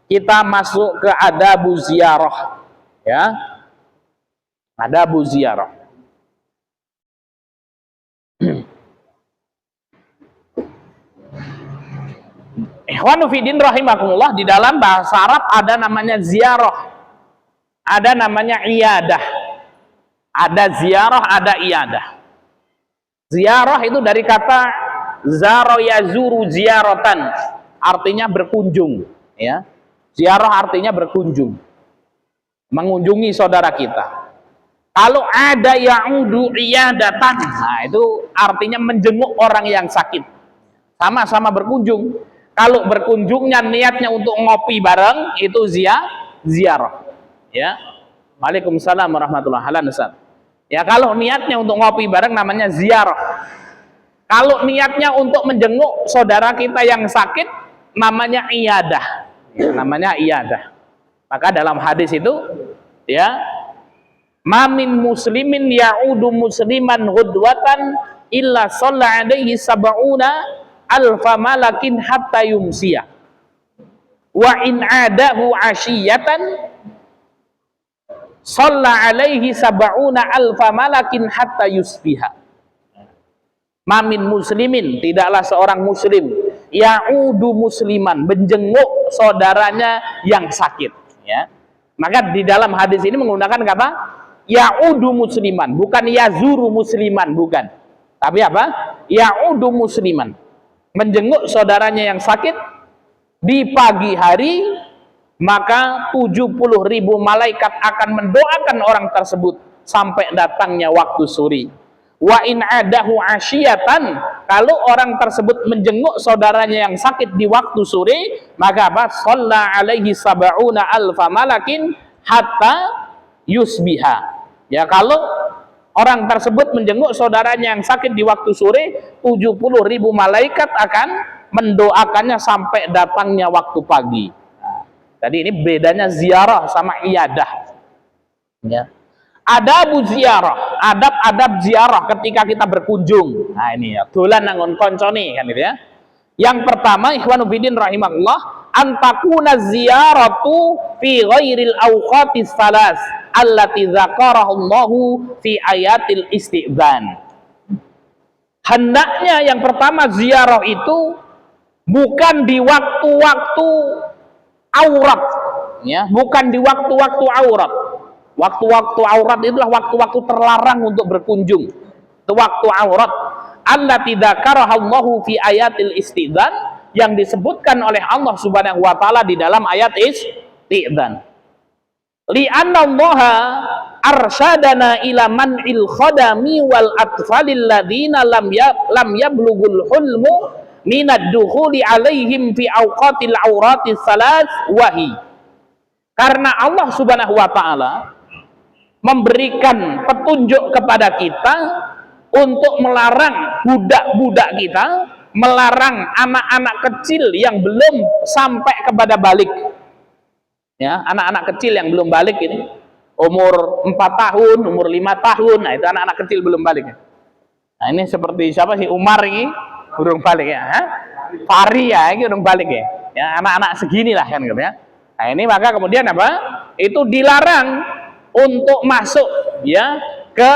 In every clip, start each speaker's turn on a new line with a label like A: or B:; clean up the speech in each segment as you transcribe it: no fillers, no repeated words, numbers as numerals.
A: kita masuk ke adabu ziarah, ya. Adabu ziarah. Ikhwanu fiddin rahimakumullah, di dalam bahasa Arab ada namanya ziarah, ada namanya iyadah. Ada ziarah, ada iyadah. Ziarah itu dari kata zaro yazuru ziaratan, artinya berkunjung, ya. Ziarah artinya berkunjung, mengunjungi saudara kita. Kalau ada ya'udu iyadatan, nah itu artinya menjenguk orang yang sakit. Sama-sama berkunjung. Kalau berkunjungnya niatnya untuk ngopi bareng, itu ziarah. Ya. Waalaikumsalam warahmatullahi wabarakatuh. Ya, kalau niatnya untuk ngopi bareng namanya ziarah. Kalau niatnya untuk menjenguk saudara kita yang sakit namanya iyadah. Ya, namanya iyadah. Maka dalam hadis itu, ya, mamin muslimin ya'udu musliman ghudwatan illa shalla alaihi sab'una alfa malakin hatta yumsiyah wa in adahu ashiyatan shalla alaihi sab'una alfa malakin hatta yusbiha. Mamin muslimin, tidaklah seorang muslim ya'udu musliman, menjenguk saudaranya yang sakit, ya. Maka di dalam hadis ini menggunakan kata ya'udu musliman, bukan yazuru musliman, bukan. Tapi apa? Ya'udu musliman, menjenguk saudaranya yang sakit di pagi hari, maka 70.000 malaikat akan mendoakan orang tersebut sampai datangnya waktu sore. Wa in adahu asyiyatan, kalau orang tersebut menjenguk saudaranya yang sakit di waktu sore, maka apa? Shalla alaihi sab'una alfa malakin hatta yusbiha. Ya, kalau orang tersebut menjenguk saudaranya yang sakit di waktu sore, 70.000 malaikat akan mendoakannya sampai datangnya waktu pagi. Nah, jadi ini bedanya ziarah sama iyadah. Ya. Adabu ziarah, adab-adab ziarah ketika kita berkunjung. Nah ini ya, dolan nangon koncone kan gitu ya. Yang pertama, ikhwanu fiddin rahimakumullah, antakuna ziyaratu fi ghairil awqatis salas allati dzakarahullahu fi ayatil isti'dzan. Hendaknya yang pertama ziarah itu bukan di waktu-waktu aurat, ya, bukan di waktu-waktu aurat. Waktu-waktu aurat itulah waktu-waktu terlarang untuk berkunjung. Itu waktu aurat. Allati dzakarahallahu fi ayatil isti'dzan, yang disebutkan oleh Allah Subhanahu wa taala di dalam ayat isti'dzan. Li'anna Allah arsyadana ila man'il khadami wal atfalil ladzina lam yablughul hulmu minad dukhuli alaihim fi awqatil auratis salas wahi. Karena Allah Subhanahu wa taala memberikan petunjuk kepada kita untuk melarang budak-budak kita, melarang anak-anak kecil yang belum sampai kepada balik, ya, anak-anak kecil yang belum balik ini, umur 4 tahun, umur 5 tahun, nah itu anak-anak kecil belum balik. Nah ini seperti siapa sih, Umar ini belum balik ya, Fari ya ini belum balik ya, anak-anak segini lah kan gitu ya. Nah ini maka kemudian apa? Itu dilarang untuk masuk, ya, ke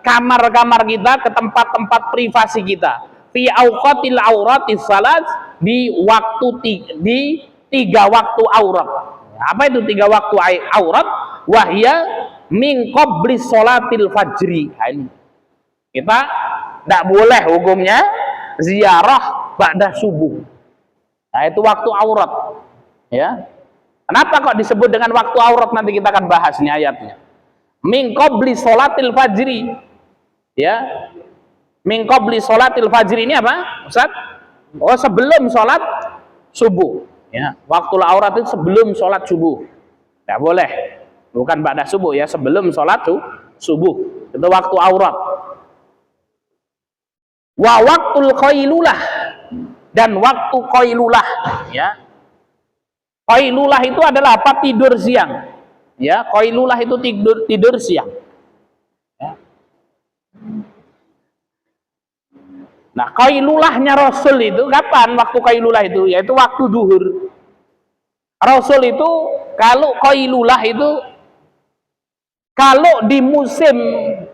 A: kamar-kamar kita, ke tempat-tempat privasi kita. Fi auqatil auratis salat, di waktu di 3 waktu aurat. Apa itu 3 waktu aurat? Wahya min qabli sholatil fajri. Kita tidak boleh hukumnya ziarah ba'da subuh. Nah itu waktu aurat, ya. Kenapa kok disebut dengan waktu aurat? Nanti kita akan bahas nih ayatnya. Min qabli sholatil fajri, ya. Min qabli sholatil fajri ini apa, Ustaz? Oh, sebelum sholat subuh, ya. Waktu aurat itu sebelum sholat subuh. Tidak boleh, bukan ba'da subuh ya, sebelum sholat subuh. Itu waktu aurat. Wa waktul qailulah, dan waktu qailulah, ya. Qailulah itu adalah apa? Tidur siang. Ya, qailulah itu tidur siang. Ya. Nah, qailulahnya Rasul itu kapan? Waktu qailulah itu yaitu waktu duhur. Rasul itu kalau qailulah itu kalau di musim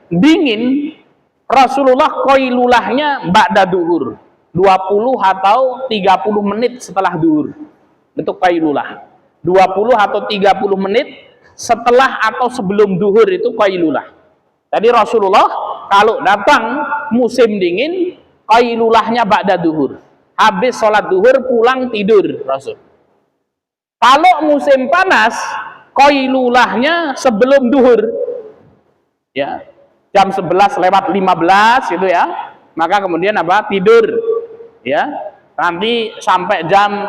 A: dingin Rasulullah qailulahnya ba'da duhur 20 atau 30 menit setelah duhur. Itu qailulah. 20 atau 30 menit setelah atau sebelum duhur itu qailulah. Jadi Rasulullah kalau datang musim dingin qailulahnya ba'da duhur. Habis sholat duhur pulang tidur Rasul. Kalau musim panas qailulahnya sebelum duhur. Ya. Jam 11 lewat 15 gitu ya. Maka kemudian apa? Tidur. Ya. Nanti sampai jam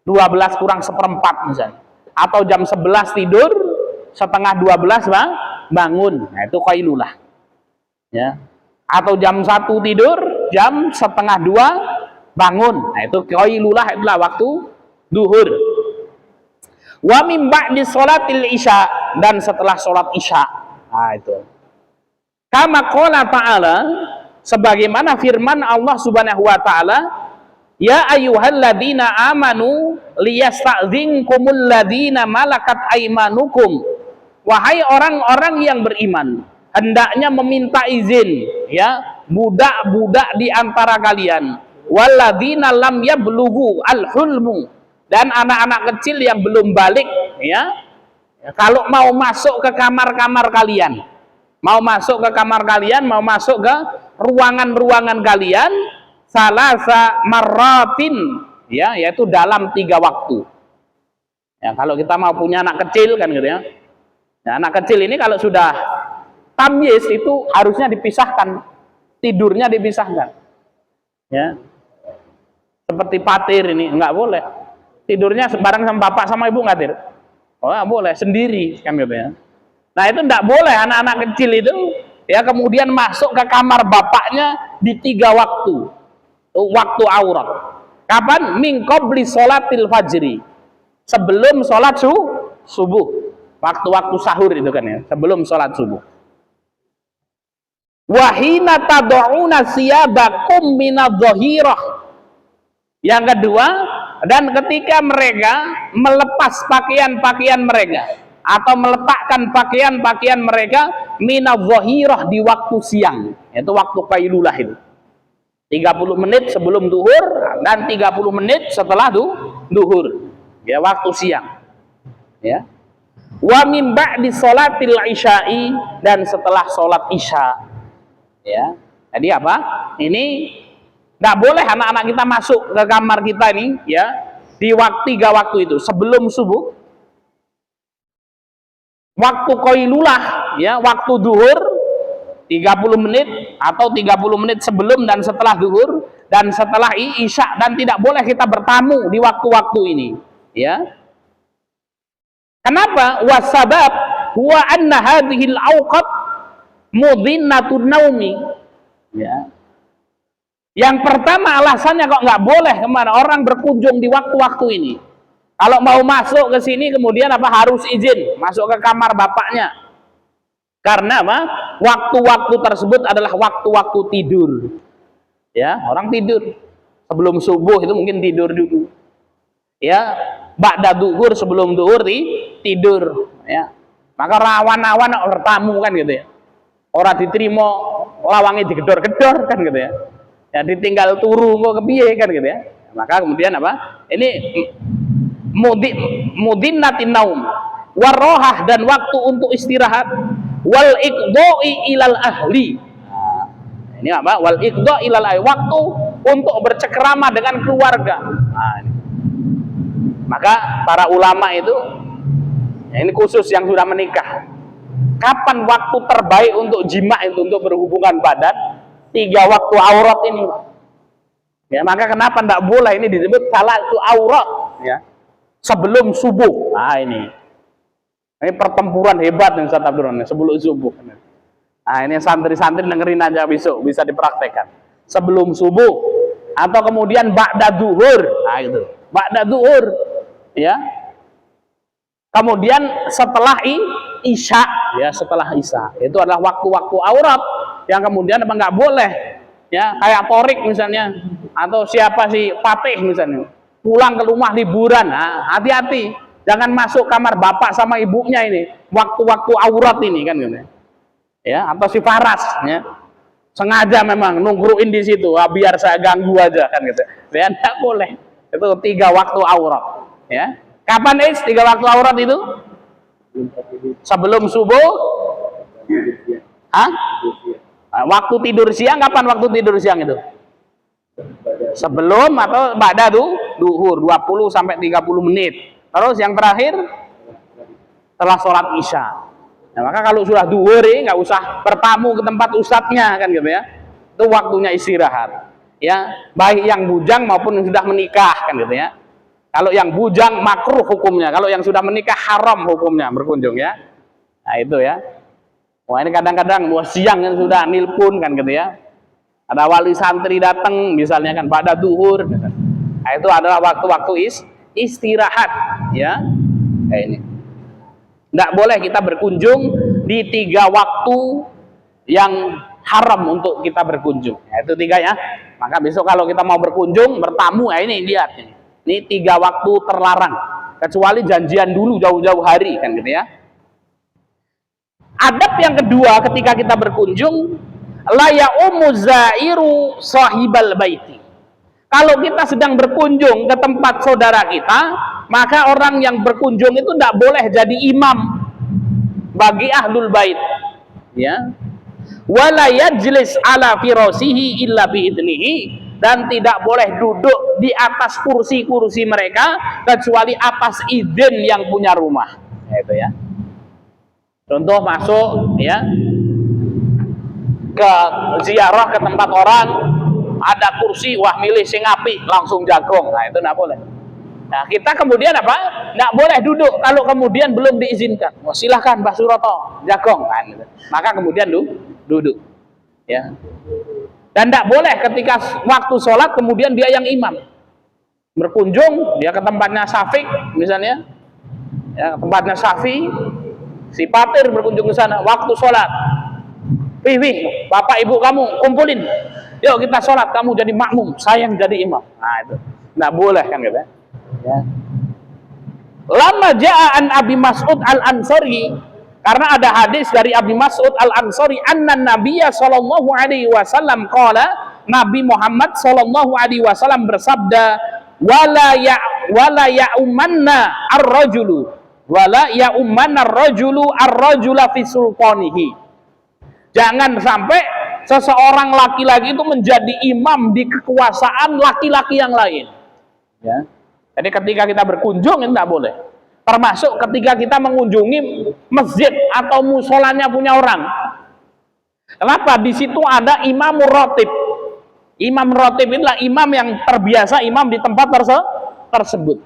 A: 12 kurang seperempat misalnya. Atau jam 11 tidur, setengah 12 bangun. Nah, itu qailulah. Ya. Atau jam 1 tidur, jam setengah 2 bangun. Nah, itu qailulah, itulah waktu duhur. Wa min ba'di sholatil isya, dan setelah sholat isya. Nah, itu. Kama qala ta'ala, sebagaimana firman Allah Subhanahu wa taala, ya ayyuhalladzina amanu liyasta'dzinkumul ladzina malakat aymanukum. Wahai orang-orang yang beriman, hendaknya meminta izin ya budak-budak di antara kalian, walladzina lam yablughu al-hulmu, dan anak-anak kecil yang belum balik ya, kalau mau masuk ke kamar-kamar kalian, mau masuk ke kamar kalian, mau masuk ke ruangan-ruangan kalian, salasa marratin ya, yaitu dalam 3 waktu. Ya, kalau kita mau punya anak kecil kan gitu ya. Nah, anak kecil ini kalau sudah tamyiz itu harusnya dipisahkan, tidurnya dipisahkan. Ya. Seperti patir ini enggak boleh. Tidurnya bareng sama bapak sama ibu nggak, Tir? Oh, nggak boleh, sendiri kan gitu ya. Nah, itu enggak boleh anak-anak kecil itu ya kemudian masuk ke kamar bapaknya di 3 waktu. Waktu aurat. Kapan? Min qabli sholatil fajri. Sebelum sholat subuh. Waktu-waktu sahur itu kan ya, sebelum sholat subuh. Wahina tad'una siyabakum minadh-dhahirah. Yang kedua, dan ketika mereka melepas pakaian-pakaian mereka atau meletakkan pakaian-pakaian mereka minadh-dhahirah di waktu siang, yaitu waktu qailulah itu. 30 menit sebelum duhur dan 30 menit setelah duhur. Ya, waktu siang. Ya. Wa min ba'di sholatil isya'i, dan setelah sholat isya. Ya. Jadi apa? Ini enggak boleh anak-anak kita masuk ke kamar kita ini ya di waktu 3 waktu itu sebelum subuh, waktu qailulah ya, waktu duhur 30 menit atau 30 menit sebelum dan setelah duhur dan setelah isya, dan tidak boleh kita bertamu di waktu-waktu ini ya. Kenapa? Wasabab huwa anna hadhil awqat mudhinnatun naumi ya. Yang pertama alasannya kok nggak boleh kemana orang berkunjung di waktu-waktu ini. Kalau mau masuk ke sini kemudian apa, harus izin masuk ke kamar bapaknya. Karena apa? Waktu-waktu tersebut adalah waktu-waktu tidur. Ya, orang tidur. Sebelum subuh itu mungkin tidur dulu. Ya, ba'da duhur sebelum duhur tidur, ya. Maka rawan-rawan bertamu kan gitu ya. Orang diterima lawangi digedor-gedor kan gitu ya. Ya ditinggal turu kok kepiye kan gitu ya. Maka kemudian apa? Ini mudinnatin naum, warohah, dan waktu untuk istirahat, wal iqda'i ilal ahli. Nah, ini apa? Wal iqda' ilal ahli, waktu untuk bercekrama dengan keluarga. Nah, ini. Maka para ulama itu ini khusus yang sudah menikah, kapan waktu terbaik untuk jima itu, untuk berhubungan badan? 3 waktu aurat ini ya. Maka kenapa tidak boleh ini disebut salah itu aurat ya, sebelum subuh. Nah, ini pertempuran hebat yang Ustaz Abdurrahman sebelum subuh. Nah, ini santri-santri dengerin aja, besok bisa dipraktekkan sebelum subuh atau kemudian ba'da duhur. Nah, itu ba'da duhur ya, kemudian setelah isya ya, setelah isya itu adalah waktu-waktu aurat yang kemudian apa nggak boleh ya, kayak Torik misalnya atau siapa sih Fatih misalnya, pulang ke rumah liburan, nah, hati-hati, jangan masuk kamar bapak sama ibunya ini, waktu-waktu aurat ini kan gitu. Ya, atau si Faras, ya, sengaja memang nungguin di situ, biar saya ganggu aja kan gitu. Ya, tidak boleh. Itu 3 waktu aurat. Ya, kapan 3 waktu aurat itu? Sebelum subuh? Hah? Waktu tidur siang, kapan waktu tidur siang itu? Sebelum atau ba'da duhur 20 sampai 30 menit. Terus yang terakhir setelah sholat isya. Nah, maka kalau sudah duhur nggak usah bertamu ke tempat ustadznya kan gitu ya. Itu waktunya istirahat. Ya, baik yang bujang maupun yang sudah menikah kan gitu ya. Kalau yang bujang makruh hukumnya, kalau yang sudah menikah haram hukumnya berkunjung ya. Nah, itu ya. Wah, ini kadang-kadang siang yang sudah nilpun kan gitu ya. Ada wali santri datang misalnya kan pada duhur, nah, itu adalah waktu-waktu istirahat ya. Kayak ini nggak boleh kita berkunjung di 3 waktu yang haram untuk kita berkunjung ya, itu 3 ya. Maka besok kalau kita mau berkunjung bertamu, nah ini lihat ini 3 waktu terlarang, kecuali janjian dulu jauh-jauh hari kan gitu ya. Adab yang kedua ketika kita berkunjung, la ya'umu zairu sahibal baiti. Kalau kita sedang berkunjung ke tempat saudara kita, maka orang yang berkunjung itu tidak boleh jadi imam bagi ahlul bait. Ya. Wala yajlis ala firasihi illa biidnihi, dan tidak boleh duduk di atas kursi-kursi mereka kecuali atas izin yang punya rumah. Itu ya. Contoh masuk ya ke ziarah ke tempat orang, ada kursi, wah milih sing apik langsung jagong, nah itu tidak boleh. Nah kita kemudian apa? Tidak boleh duduk kalau kemudian belum diizinkan. Oh, silahkan Mbah Suroto jagong kan, maka kemudian duduk ya. Dan tidak boleh ketika waktu sholat kemudian dia yang imam, berkunjung dia ke tempatnya Syafiq misalnya ya, tempatnya Syafi'i, si Patir berkunjung ke sana waktu sholat. Wih, bapak ibu kamu kumpulin, yuk kita sholat, kamu jadi makmum, saya yang jadi imam. Nah itu nggak boleh kan gitu ya. Lama ja'an Abi Mas'ud al-Ansari, karena ada hadis dari Abi Mas'ud al-Ansari, anna Nabiyya sallallahu alaihi wasallam qala, Nabi Muhammad sallallahu alaihi wasallam bersabda, wala ya'umanna ar-rajulu ar-rajula fi sultanihi. Jangan sampai seseorang laki-laki itu menjadi imam di kekuasaan laki-laki yang lain. Ya. Jadi ketika kita berkunjung itu tidak boleh. Termasuk ketika kita mengunjungi masjid atau musolanya punya orang. Kenapa? Di situ ada imam rotib. Imam rotib itulah imam yang terbiasa imam di tempat tersebut.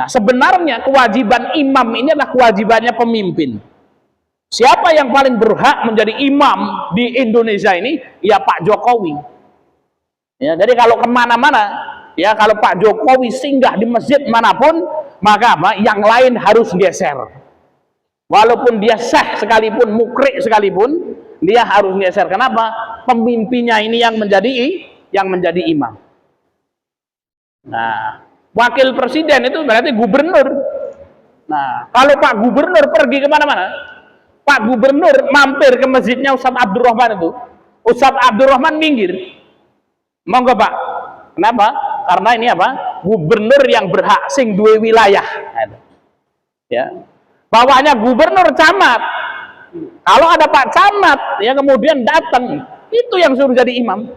A: Nah sebenarnya kewajiban imam ini adalah kewajibannya pemimpin. Siapa yang paling berhak menjadi imam di Indonesia ini? Ya Pak Jokowi. Ya, jadi kalau kemana-mana, ya kalau Pak Jokowi singgah di masjid manapun, maka apa? Yang lain harus geser. Walaupun dia syekh sekalipun, mukrik sekalipun, dia harus geser. Kenapa? Pemimpinnya ini yang menjadi imam. Nah, wakil presiden itu berarti gubernur. Nah, kalau Pak Gubernur pergi kemana-mana, Pak Gubernur mampir ke masjidnya Ustadz Abdurrahman itu, Ustadz Abdurrahman minggir. Monggo Pak. Kenapa? Karena ini apa? Gubernur yang berhak sing duwe wilayah. Ya. Bawahnya gubernur camat. Kalau ada Pak Camat ya kemudian datang, itu yang suruh jadi imam.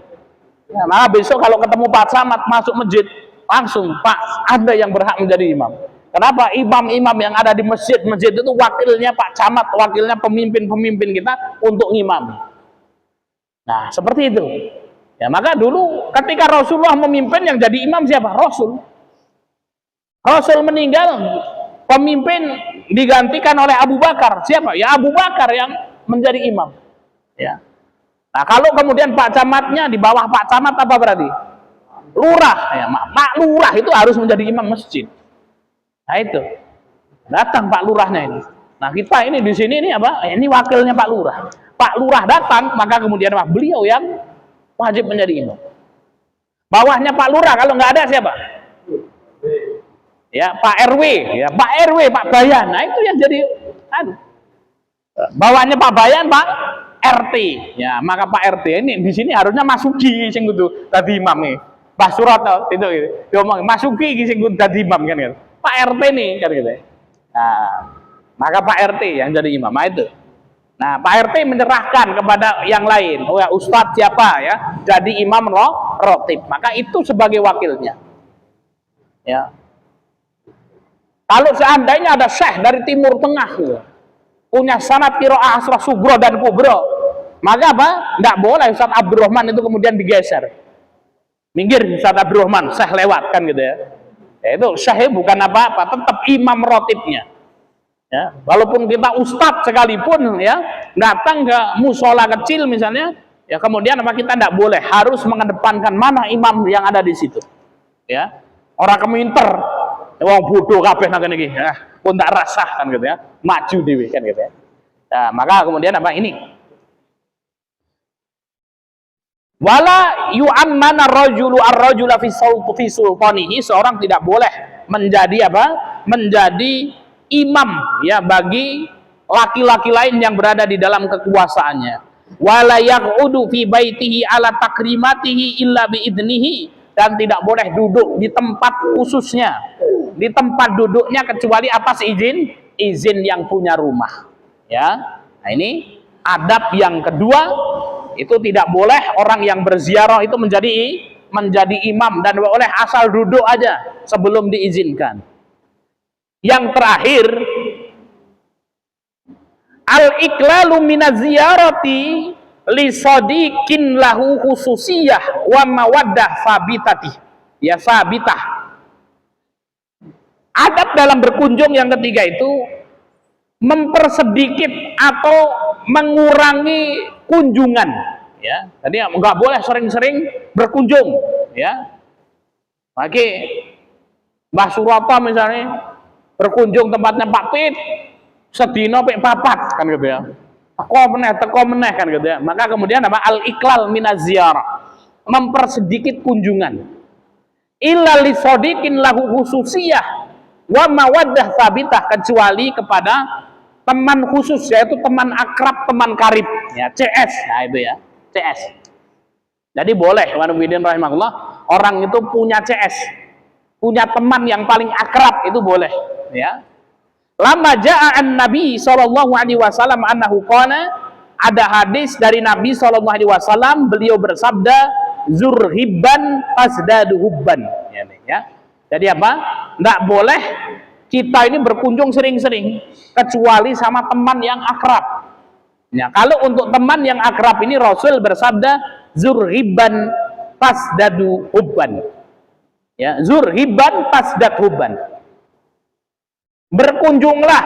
A: Ya, maka besok kalau ketemu Pak Camat masuk masjid, langsung Pak, Anda yang berhak menjadi imam. Kenapa? Imam-imam yang ada di masjid-masjid itu wakilnya Pak Camat, wakilnya pemimpin-pemimpin kita untuk imam. Nah, seperti itu. Ya, maka dulu ketika Rasulullah memimpin yang jadi imam siapa? Rasul. Rasul meninggal, pemimpin digantikan oleh Abu Bakar. Siapa? Ya Abu Bakar yang menjadi imam. Ya. Nah, kalau kemudian Pak Camatnya di bawah Pak Camat apa berarti? Lurah. Ya, Pak Lurah itu harus menjadi imam masjid. Nah itu datang Pak Lurahnya ini. Nah kita ini di sini ini apa? Ini wakilnya Pak Lurah. Pak Lurah datang, maka kemudian apa? Beliau yang wajib menjadi imam. Bawahnya Pak Lurah kalau nggak ada siapa? ya Pak RW, ya Pak RW, Pak Bayan. Nah itu yang jadi bawaannya Pak Bayan, Pak RT. Ya, maka Pak RT ini di sini harusnya Masuki sing kudu dadi imam nih. Pak Suroto itu gitu. Diomong Masuki sing kudu dadi imam kan gitu. Pak RT nih kan gitu. Nah, maka Pak RT yang jadi imam. Nah, itu. Nah, Pak RT menyerahkan kepada yang lain. Oh ya, Ustadz siapa ya? Jadi imam rotib. Maka itu sebagai wakilnya. Ya. Kalau seandainya ada syekh dari Timur Tengah gitu, punya sanad qiraah asrah sugro dan kubro, maka apa? Tidak boleh Ustaz Abdurrahman itu kemudian digeser. Minggir Ustaz Abdurrahman, syekh lewat kan gitu ya. Itu syekh bukan apa-apa, tetap imam rotibnya. Ya, walaupun kita ustadz sekalipun ya, datang ke musola kecil misalnya, ya kemudian apa kita tidak boleh, harus mengedepankan mana imam yang ada di situ. Ya. Orang keminter, wong bodoh kabeh nang kene iki, ya, pun tak rasah kan gitu ya. Maju dhewe kan gitu ya. Nah, maka kemudian apa ini? Wala yu'ammana ar-rajulu ar-rajula fi sultanihi, seorang tidak boleh menjadi apa? Menjadi imam ya bagi laki-laki lain yang berada di dalam kekuasaannya. Wala yaq'udu fi baitihi ala takrimatihi illa bi idnihi, dan tidak boleh duduk di tempat khususnya, di tempat duduknya kecuali atas izin yang punya rumah. Ya, nah ini adab yang kedua, itu tidak boleh orang yang berziarah itu menjadi imam, dan boleh asal duduk aja sebelum diizinkan. Yang terakhir, al-iklalu minaz ziyarati li sadiqin lahu khususiyah wa mawaddah sabitati. Ya sabitah. Adab dalam berkunjung yang ketiga itu mempersedikit atau mengurangi kunjungan. Ya, jadi nggak boleh sering-sering berkunjung. Ya, oke. Mbah Suroto misalnya berkunjung tempatnya Pak Pit, sedino pek papat kan gitu ya. Teko meneh kan gitu ya. Maka kemudian apa? Al-iklal minaz ziyarah, mempersedikit kunjungan. Illa li sadiqin lahu khususiyah wa mawaddah sabitah, kecuali kepada teman khusus, yaitu teman akrab, teman karib, ya CS. Nah itu ya, CS. Jadi boleh wanubidin rahimahullah, orang itu punya CS, punya teman yang paling akrab, itu boleh ya. Lama ja'an Nabi sallallahu alaihi wasallam annahu qala, ada hadis dari Nabi sallallahu alaihi wasallam, beliau bersabda, zurhibban fasdadu hubban. Ya. Jadi apa? Enggak boleh kita ini berkunjung sering-sering kecuali sama teman yang akrab. Ya, kalau untuk teman yang akrab ini Rasul bersabda, zurhibban fasdadu hubban. Ya, zurhibban fasdad hubban. Berkunjunglah,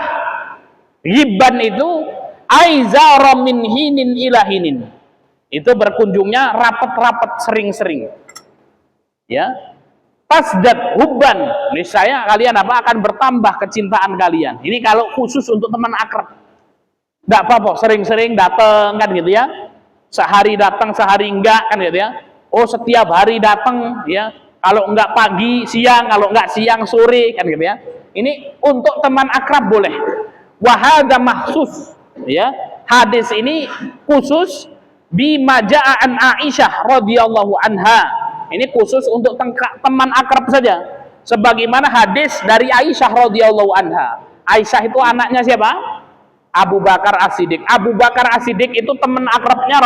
A: hibban itu aizara min hinin ila hinin, itu berkunjungnya rapat-rapat sering-sering ya. Fasdad hubban, niscaya kalian apa akan bertambah kecintaan kalian. Ini kalau khusus untuk teman akrab, tidak apa-apa sering-sering datang kan gitu ya, sehari datang sehari enggak kan gitu ya. Oh setiap hari datang ya, kalau enggak pagi siang, kalau enggak siang sore kan gitu ya. Ini untuk teman akrab boleh. Wahada mahsus ya, hadis ini khusus bima ja'a an Aisyah radhiyallahu anha, ini khusus untuk teman akrab saja, sebagaimana hadis dari Aisyah radhiyallahu anha. Aisyah itu anaknya siapa? Abu Bakar As-Siddiq. Abu Bakar As-Siddiq itu teman akrabnya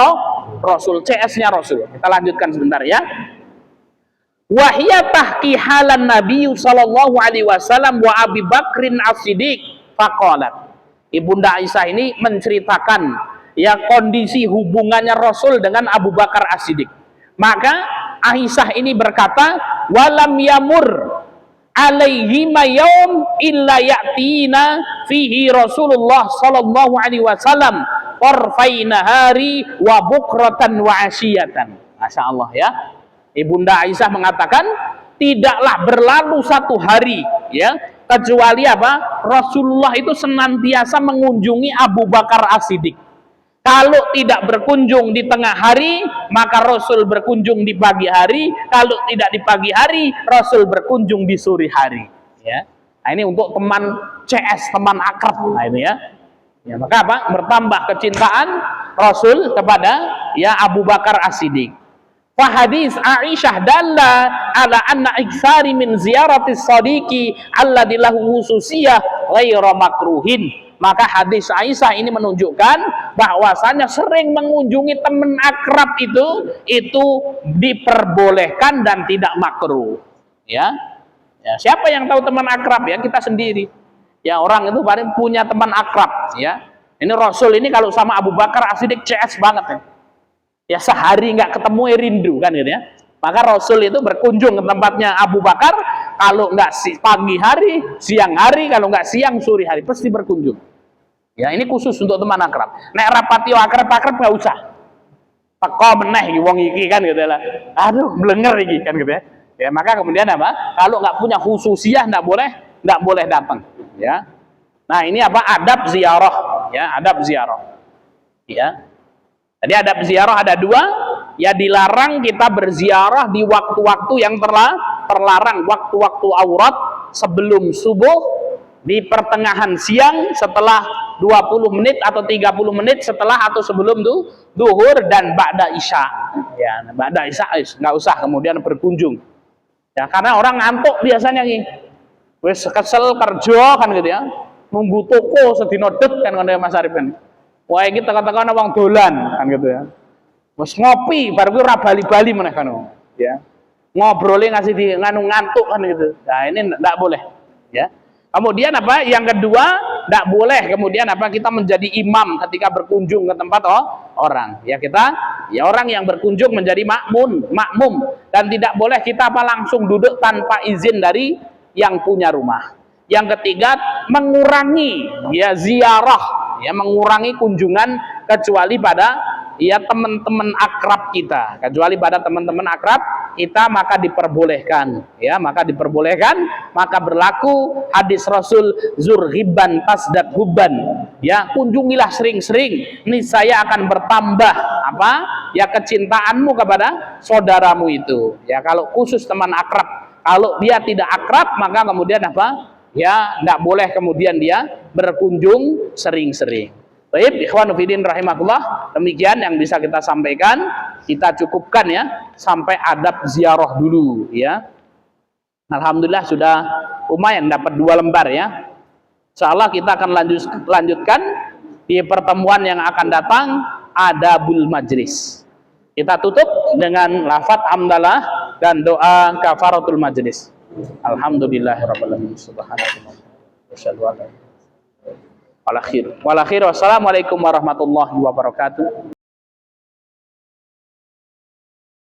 A: Rasul, CS-nya Rasul. Kita lanjutkan sebentar ya. Wahia tahki halan Nabi sallallahu alaihi wasallam wa Abi Bakrin As-Siddiq faqalat. Ibunda Aisyah ini menceritakan ya kondisi hubungannya Rasul dengan Abu Bakar As-Siddiq. Maka Aisyah ini berkata, walam yamur alaihi mayum illa ya'tina fihi Rasulullah sallallahu alaihi wasallam tarfai nahari wa bukratan wa asyiyatan. Masya Allah ya. Ibunda Aisyah mengatakan, tidaklah berlalu satu hari ya kecuali apa? Rasulullah itu senantiasa mengunjungi Abu Bakar As-Siddiq. Kalau tidak berkunjung di tengah hari, maka Rasul berkunjung di pagi hari. Kalau tidak di pagi hari, Rasul berkunjung di sore hari. Ya. Nah, ini untuk teman CS, teman akrab. Nah, ini ya. Ya, maka apa? Bertambah kecintaan Rasul kepada ya Abu Bakar As-Siddiq. Fa hadis Aisyah dalla ala anna iktsari min ziyarati sadiqi alladzi lahu khususiyah ghairu makruhin. Maka hadis Aisyah ini menunjukkan bahwasanya sering mengunjungi teman akrab itu diperbolehkan dan tidak makruh. Ya. Ya, siapa yang tahu teman akrab? Ya kita sendiri. Ya orang itu paling punya teman akrab. Ya, ini Rasul ini kalau sama Abu Bakar As-Siddiq CS banget ya. Ya sehari nggak ketemu rindu kan gitu ya. Maka Rasul itu berkunjung ke tempatnya Abu Bakar. Kalau nggak pagi hari, siang hari, kalau nggak siang sore hari pasti berkunjung. Ya ini khusus untuk teman akrab. Nek rapatio akrab-akrab nggak usah. Teko meneh wong iki kan gitu lah. Aduh blenger iki kan gitu ya. Ya maka kemudian apa? Kalau nggak punya khususiyah nggak boleh datang. Ya. Nah ini apa? Adab ziarah. Ya adab ziarah. Ya. Jadi adab ziarah ada dua. Ya dilarang kita berziarah di waktu-waktu yang terlarang. Waktu-waktu aurat sebelum subuh, di pertengahan siang setelah 20 menit atau 30 menit setelah atau sebelum duhur dan ba'da isya. Ya ba'da isya nggak usah kemudian berkunjung. Ya karena orang ngantuk biasanya nih, wes kesel kerja kan gitu ya, nunggu toko sedino det kan kalau Mas Arif kan, wah ini tekan-tekan wong dolan kan gitu ya, wes ngopi baru gue bali-bali meneh kan, ya ngobrolnya ngasih di ngantuk kan gitu, nah ini tidak boleh, ya. Kemudian apa? Yang kedua, tidak boleh kemudian apa kita menjadi imam ketika berkunjung ke tempat orang. Ya kita, ya orang yang berkunjung menjadi makmum dan tidak boleh kita apa langsung duduk tanpa izin dari yang punya rumah. Yang ketiga, mengurangi ya ziarah, ya mengurangi kunjungan kecuali pada ya teman-teman akrab kita, kecuali pada teman-teman akrab kita maka diperbolehkan, ya maka diperbolehkan, maka berlaku hadis Rasul zurhiban tasdaq hubban, ya kunjungilah sering-sering, ini saya akan bertambah apa ya kecintaanmu kepada saudaramu itu. Ya kalau khusus teman akrab, kalau dia tidak akrab maka kemudian apa ya tidak boleh kemudian dia berkunjung sering-sering. Baik, ikhwan fillah rahimakumullah, demikian yang bisa kita sampaikan. Kita cukupkan ya sampai adab ziarah dulu ya. Alhamdulillah sudah lumayan dapat 2 lembar ya. Insyaallah kita akan lanjutkan di pertemuan yang akan datang adabul majlis. Kita tutup dengan lafaz hamdalah dan doa kafaratul majlis. Alhamdulillahirabbil alamin. Subhanallah. Wassalamualaikum warahmatullahi wabarakatuh.